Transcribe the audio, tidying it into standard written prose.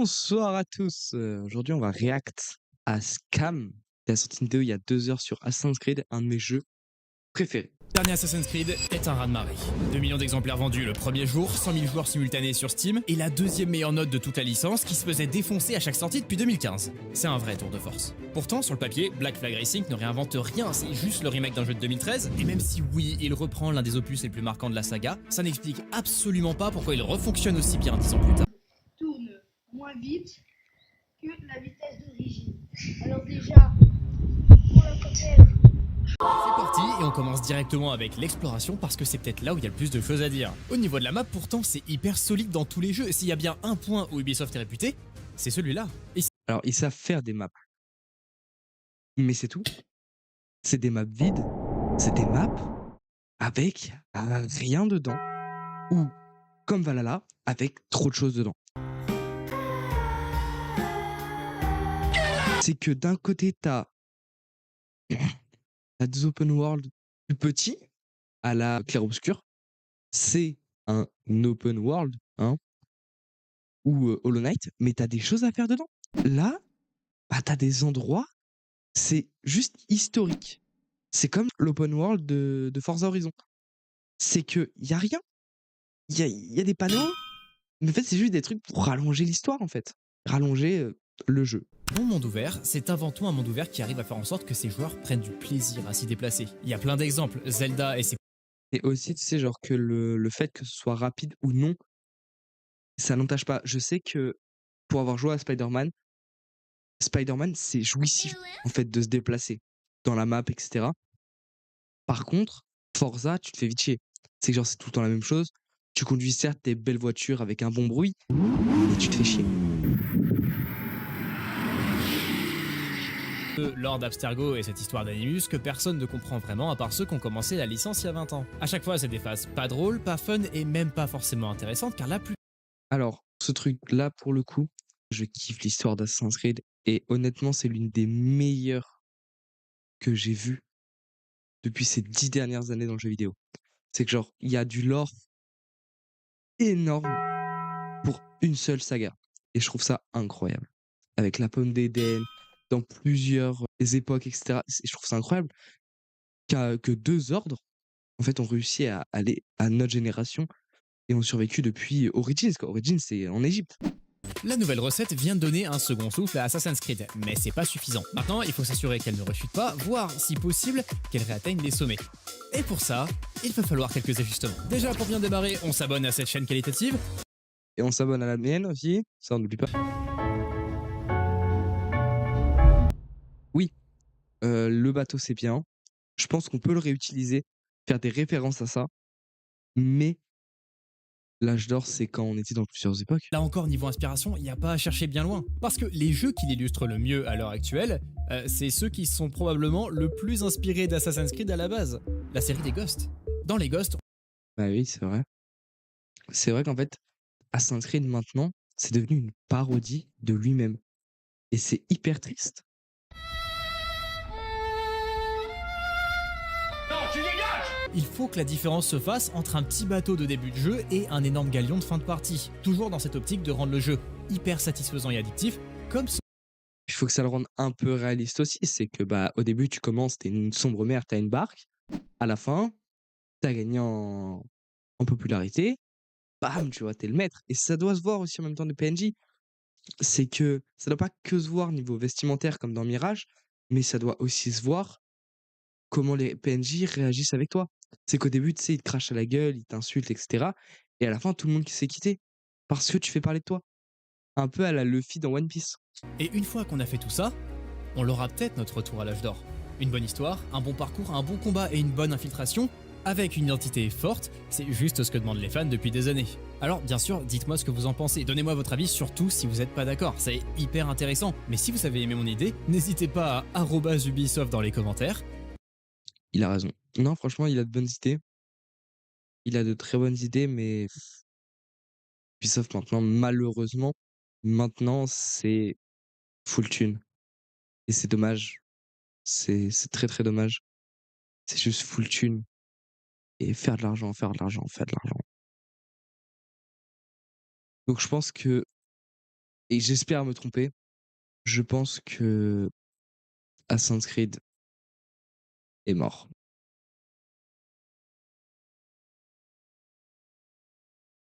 Bonsoir à tous. Aujourd'hui, on va react à Scam, qui a sorti une vidéo il y a 2 heures sur Assassin's Creed, un de mes jeux préférés. Dernier Assassin's Creed est un raz-de-marée. 2 millions d'exemplaires vendus le premier jour, 100 000 joueurs simultanés sur Steam, et la deuxième meilleure note de toute la licence qui se faisait défoncer à chaque sortie depuis 2015. C'est un vrai tour de force. Pourtant, sur le papier, Black Flag Racing ne réinvente rien, c'est juste le remake d'un jeu de 2013, et même si oui, il reprend l'un des opus les plus marquants de la saga, ça n'explique absolument pas pourquoi il refonctionne aussi bien 10 ans plus tard. Tourne moins vite que la vitesse d'origine. Alors déjà, pour la première, C'est parti et on commence directement avec l'exploration parce que c'est peut-être là où il y a le plus de choses à dire. Au niveau de la map, pourtant, c'est hyper solide dans tous les jeux et s'il y a bien un point où Ubisoft est réputé, c'est celui-là. Et Alors, ils savent faire des maps, mais c'est tout. C'est des maps vides, c'est des maps avec rien dedans, ou comme Valhalla, avec trop de choses dedans. C'est que d'un côté, t'as des open world plus petits, à la clair-obscur. C'est un open world, hein, ou Hollow Knight, mais t'as des choses à faire dedans. Là, bah, t'as des endroits, c'est juste historique. C'est comme l'open world de Forza Horizon. C'est que y a rien. Il y a des panneaux, mais en fait, c'est juste des trucs pour rallonger l'histoire, en fait. Rallonger le jeu. bon monde ouvert, c'est avant tout un monde ouvert qui arrive à faire en sorte que ses joueurs prennent du plaisir à s'y déplacer. Il y a plein d'exemples, Zelda et ses Et aussi, tu sais, genre que le fait que ce soit rapide ou non, ça n'entache pas. Je sais que pour avoir joué à Spider-Man, c'est jouissif, en fait, de se déplacer dans la map, etc. Par contre, Forza, tu te fais vite chier. C'est que genre, c'est tout le temps la même chose. Tu conduis certes des belles voitures avec un bon bruit, mais tu te fais chier. Lord Abstergo et cette histoire d'Animus que personne ne comprend vraiment à part ceux qui ont commencé la licence il y a 20 ans. À chaque fois, c'est des phases pas drôles, pas fun et même pas forcément intéressantes car la plus Alors, ce truc-là, pour le coup, je kiffe l'histoire d'Assassin's Creed et honnêtement, c'est l'une des meilleures que j'ai vues depuis ces 10 dernières années dans le jeu vidéo. C'est que genre, il y a du lore énorme pour une seule saga. Et je trouve ça incroyable. Avec la pomme d'Éden, dans plusieurs époques, etc. Je trouve ça incroyable que 2 ordres, en fait, ont réussi à aller à notre génération et ont survécu depuis Origins, quoi. Origins, c'est en Égypte. La nouvelle recette vient de donner un second souffle à Assassin's Creed, mais c'est pas suffisant. Maintenant, il faut s'assurer qu'elle ne rechute pas, voire, si possible, qu'elle réatteigne les sommets. Et pour ça, il va falloir quelques ajustements. Déjà, pour bien démarrer, on s'abonne à cette chaîne qualitative. Et on s'abonne à la mienne aussi, ça on n'oublie pas. Oui, le bateau c'est bien. Je pense qu'on peut le réutiliser, faire des références à ça, mais l'âge d'or, c'est quand on était dans plusieurs époques. Là encore, niveau inspiration, il n'y a pas à chercher bien loin. Parce que les jeux qui l'illustrent le mieux à l'heure actuelle, c'est ceux qui sont probablement le plus inspirés d'Assassin's Creed à la base. La série des Ghosts. Dans les Ghosts, Bah oui, c'est vrai. C'est vrai qu'en fait, Assassin's Creed maintenant, c'est devenu une parodie de lui-même. Et c'est hyper triste. il faut que la différence se fasse entre un petit bateau de début de jeu et un énorme galion de fin de partie. Toujours dans cette optique de rendre le jeu hyper satisfaisant et addictif, comme ce Il faut que ça le rende un peu réaliste aussi. C'est que bah au début, tu commences, t'es une sombre mer, t'as une barque. À la fin, t'as gagné en popularité. Bam, tu vois, t'es le maître. Et ça doit se voir aussi en même temps de PNJ. C'est que ça doit pas que se voir niveau vestimentaire comme dans Mirage, mais ça doit aussi se voir comment les PNJ réagissent avec toi. C'est qu'au début, tu sais, ils te crachent à la gueule, ils t'insultent, etc. Et à la fin, tout le monde qui s'est quitté parce que tu fais parler de toi. Un peu à la Luffy dans One Piece. Et une fois qu'on a fait tout ça, on l'aura peut-être notre retour à l'âge d'or. Une bonne histoire, un bon parcours, un bon combat et une bonne infiltration, avec une identité forte, c'est juste ce que demandent les fans depuis des années. Alors bien sûr, dites-moi ce que vous en pensez, donnez-moi votre avis, surtout si vous n'êtes pas d'accord, c'est hyper intéressant. Mais si vous avez aimé mon idée, n'hésitez pas à @Ubisoft dans les commentaires. Il a raison. Non, franchement, il a de bonnes idées. Il a de très bonnes idées, mais Ubisoft maintenant, malheureusement, maintenant, c'est full thune. Et c'est dommage. C'est très très dommage. C'est juste full thune. Et faire de l'argent, faire de l'argent, faire de l'argent. Donc je pense que et j'espère me tromper, je pense que Assassin's Creed est mort.